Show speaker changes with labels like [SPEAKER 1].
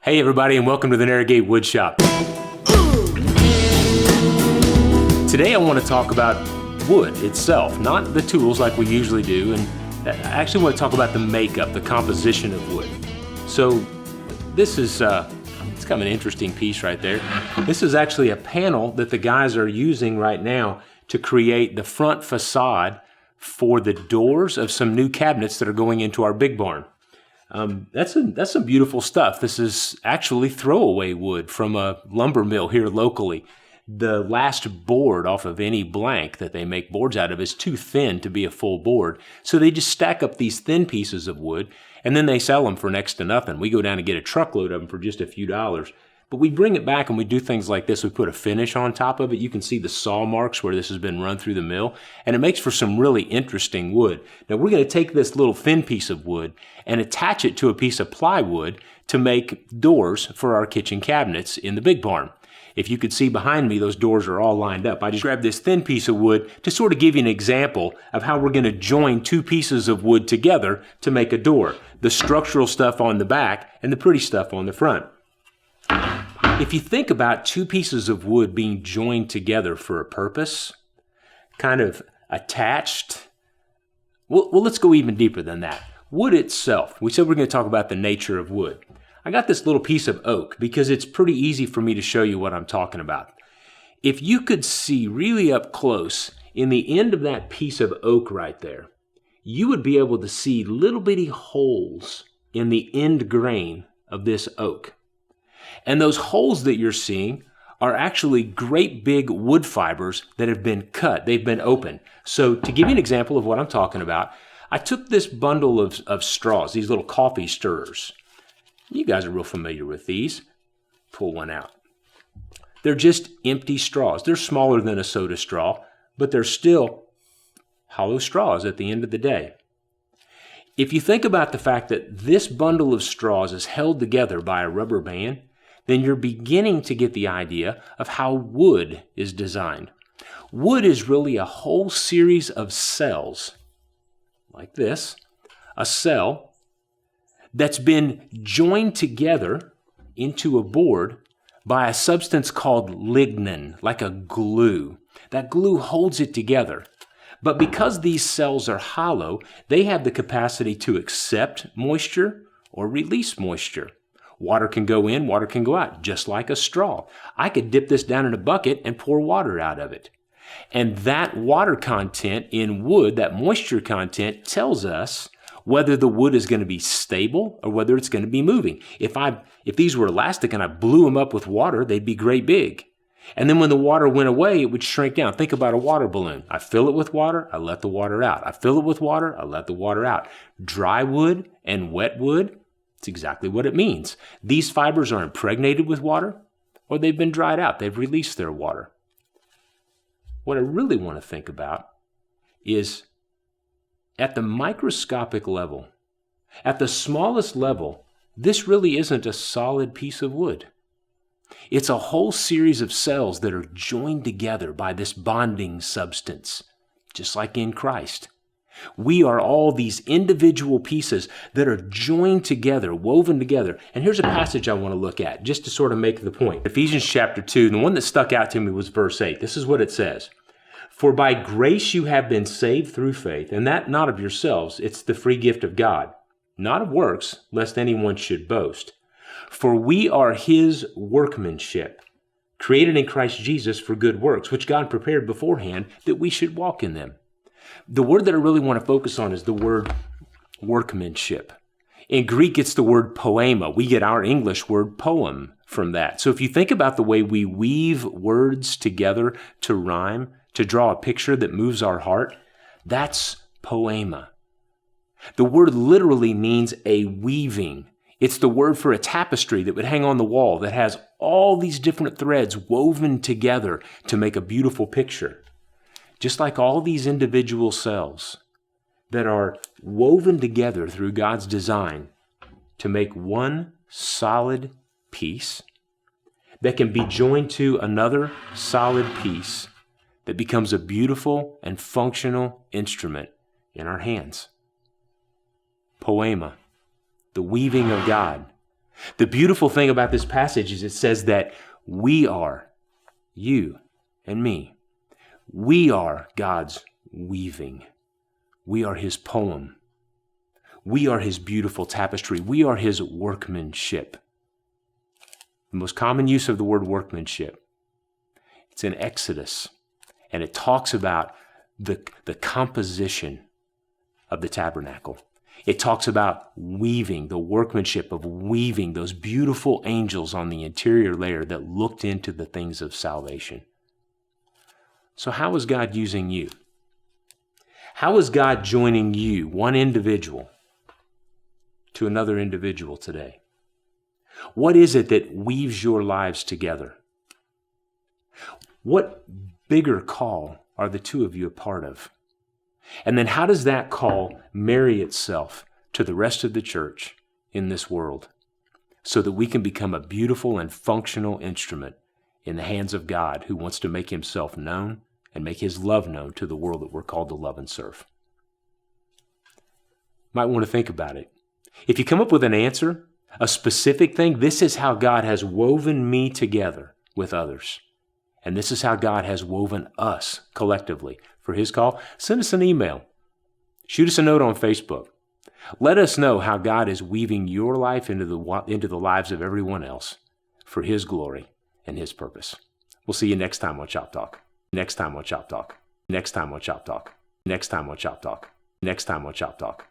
[SPEAKER 1] Hey everybody, and welcome to the Narrowgate Woodshop. Today I want to talk about wood itself, not the tools like we usually do, and I actually want to talk about the makeup, the composition of wood. So this is, it's kind of an interesting piece right there. This is actually a panel that the guys are using right now to create the front facade for the doors of some new cabinets that are going into our big barn. That's some beautiful stuff. This is actually throwaway wood from a lumber mill here locally. The last board off of any blank that they make boards out of is too thin to be a full board. So they just stack up these thin pieces of wood and then they sell them for next to nothing. We go down and get a truckload of them for just a few dollars. But we bring it back and we do things like this. We put a finish on top of it. You can see the saw marks where this has been run through the mill, and it makes for some really interesting wood. Now we're going to take this little thin piece of wood and attach it to a piece of plywood to make doors for our kitchen cabinets in the big barn. If you could see behind me, those doors are all lined up. I just grabbed this thin piece of wood to sort of give you an example of how we're going to join two pieces of wood together to make a door. The structural stuff on the back and the pretty stuff on the front. If you think about two pieces of wood being joined together for a purpose, kind of attached, well, let's go even deeper than that. Wood itself, we said we're going to talk about the nature of wood. I got this little piece of oak because it's pretty easy for me to show you what I'm talking about. If you could see really up close in the end of that piece of oak right there, you would be able to see little bitty holes in the end grain of this oak. And those holes that you're seeing are actually great big wood fibers that have been cut. They've been opened. So to give you an example of what I'm talking about, I took this bundle of straws, these little coffee stirrers. You guys are real familiar with these. Pull one out. They're just empty straws. They're smaller than a soda straw, but they're still hollow straws at the end of the day. If you think about the fact that this bundle of straws is held together by a rubber band, then you're beginning to get the idea of how wood is designed. Wood is really a whole series of cells, like this, a cell that's been joined together into a board by a substance called lignin, like a glue. That glue holds it together. But because these cells are hollow, they have the capacity to accept moisture or release moisture. Water can go in, water can go out, just like a straw. I could dip this down in a bucket and pour water out of it. And that water content in wood, that moisture content, tells us whether the wood is going to be stable or whether it's going to be moving. If these were elastic and I blew them up with water, they'd be great big. And then when the water went away, it would shrink down. Think about a water balloon. I fill it with water, I let the water out. I fill it with water, I let the water out. Dry wood and wet wood, it's exactly what it means. These fibers are impregnated with water, or they've been dried out. They've released their water. What I really want to think about is at the microscopic level, at the smallest level, this really isn't a solid piece of wood. It's a whole series of cells that are joined together by this bonding substance, just like in Christ. We are all these individual pieces that are joined together, woven together. And here's a passage I want to look at just to sort of make the point. Ephesians chapter 2, the one that stuck out to me was verse 8. This is what it says. For by grace you have been saved through faith, and that not of yourselves, it's the free gift of God, not of works, lest anyone should boast. For we are his workmanship, created in Christ Jesus for good works, which God prepared beforehand that we should walk in them. The word that I really want to focus on is the word workmanship. In Greek, it's the word poema. We get our English word poem from that. So if you think about the way we weave words together to rhyme, to draw a picture that moves our heart, that's poema. The word literally means a weaving. It's the word for a tapestry that would hang on the wall that has all these different threads woven together to make a beautiful picture. Just like all these individual cells that are woven together through God's design to make one solid piece that can be joined to another solid piece that becomes a beautiful and functional instrument in our hands. Poema, the weaving of God. The beautiful thing about this passage is it says that we are, you and me, we are God's weaving. We are his poem. We are his beautiful tapestry. We are his workmanship. The most common use of the word workmanship, it's in Exodus, and it talks about the composition of the tabernacle. It talks about weaving, the workmanship of weaving those beautiful angels on the interior layer that looked into the things of salvation. So how is God using you? How is God joining you, one individual, to another individual today? What is it that weaves your lives together? What bigger call are the two of you a part of? And then how does that call marry itself to the rest of the church in this world so that we can become a beautiful and functional instrument in the hands of God who wants to make himself known and make his love known to the world that we're called to love and serve? Might want to think about it. If you come up with an answer, a specific thing, this is how God has woven me together with others. And this is how God has woven us collectively for his call. Send us an email. Shoot us a note on Facebook. Let us know how God is weaving your life into the lives of everyone else for his glory and his purpose. We'll see you next time on Chop Talk. Next time on Chop Talk. Next time on Chop Talk. Next time on Chop Talk. Next time on Chop Talk.